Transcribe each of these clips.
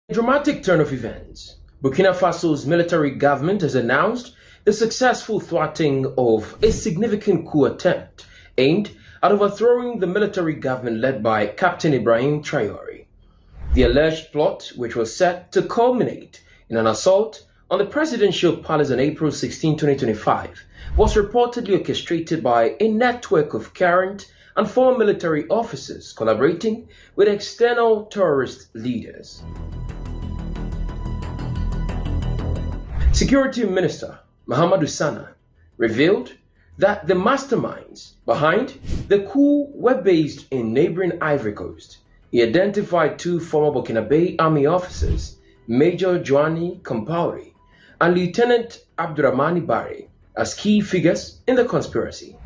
A dramatic turn of events. Burkina Faso's military government has announced the successful thwarting of a significant coup attempt aimed at overthrowing the military government led by Captain Ibrahim Traoré. The alleged plot, which was set to culminate in an assault on the presidential palace on April 16, 2025, was reportedly orchestrated by a network of current and former military officers collaborating with external terrorist leaders. Security Minister Mahamadou Sana revealed that the masterminds behind the coup were based in neighboring Ivory Coast. He identified two former Burkinabe army officers, Major Joanny Compaoré and Lieutenant Abdurrahmani Barre, as key figures in the conspiracy.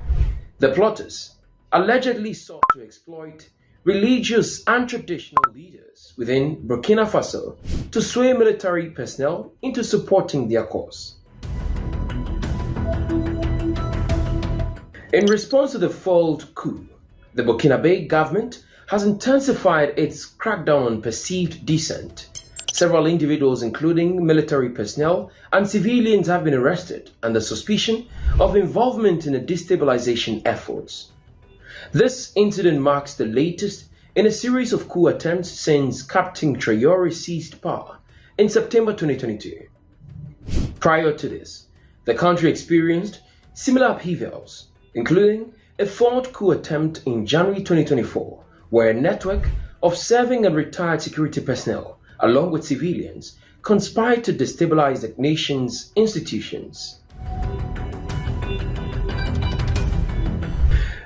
The plotters allegedly sought to exploit religious and traditional leaders within Burkina Faso to sway military personnel into supporting their cause. In response to the failed coup, the Burkinabe government has intensified its crackdown on perceived dissent. Several individuals, including military personnel and civilians, have been arrested under suspicion of involvement in the destabilization efforts. This incident marks the latest in a series of coup attempts since Captain Traoré seized power in September 2022. Prior to this, the country experienced similar upheavals, including a fourth coup attempt in January 2024, where a network of serving and retired security personnel, along with civilians, conspired to destabilize the nation's institutions.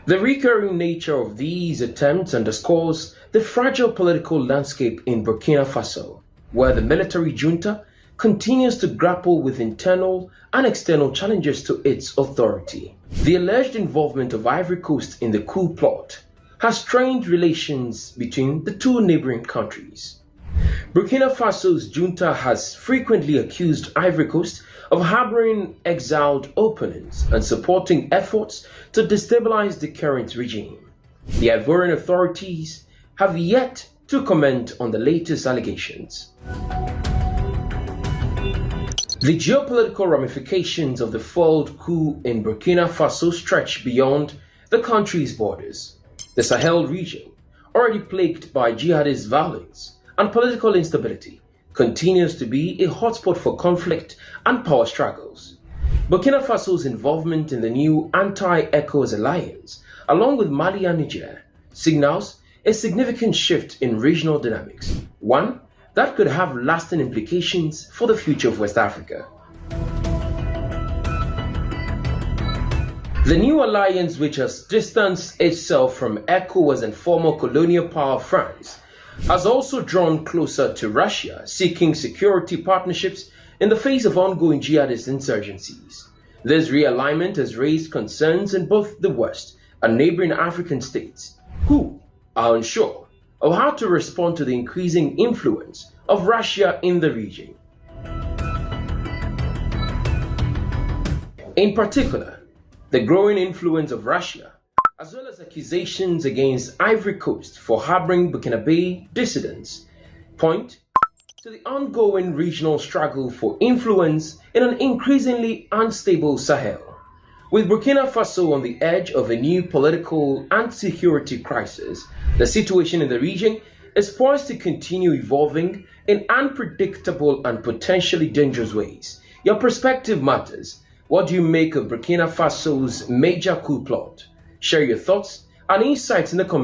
The recurring nature of these attempts underscores the fragile political landscape in Burkina Faso, where the military junta continues to grapple with internal and external challenges to its authority. The alleged involvement of Ivory Coast in the coup plot has strained relations between the two neighboring countries. Burkina Faso's junta has frequently accused Ivory Coast of harboring exiled opponents and supporting efforts to destabilize the current regime. The Ivorian authorities have yet to comment on the latest allegations. The geopolitical ramifications of the failed coup in Burkina Faso stretch beyond the country's borders. The Sahel region, already plagued by jihadist violence and political instability, continues to be a hotspot for conflict and power struggles. Burkina Faso's involvement in the new anti-ECOWAS alliance, along with Mali and Niger, signals a significant shift in regional dynamics, one that could have lasting implications for the future of West Africa. The new alliance, which has distanced itself from ECOWAS and former colonial power France, has also drawn closer to Russia, seeking security partnerships in the face of ongoing jihadist insurgencies. This realignment has raised concerns in both the West and neighboring African states, who are unsure of how to respond to the increasing influence of Russia in the region. In particular, the growing influence of Russia, as well as accusations against Ivory Coast for harboring Burkinabe dissidents, point to the ongoing regional struggle for influence in an increasingly unstable Sahel. With Burkina Faso on the edge of a new political and security crisis, the situation in the region is poised to continue evolving in unpredictable and potentially dangerous ways. Your perspective matters. What do you make of Burkina Faso's major coup plot? Share your thoughts and insights in the comments.